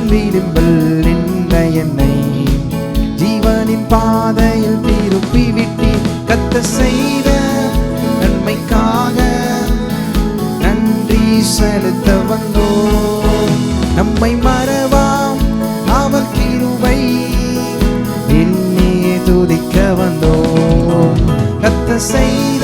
விளிம்பில் நின்ற என்னை ஜீவனின் பாதையில் திருப்பி விட்டீர். கர்த்தர் செய்த நன்மைக்காக நன்றி செலுத்த வந்தோம். நம்மை மறவாம் அவர் கிருபை எண்ணியே துதிக்க வந்தோம். கர்த்தர் செய்த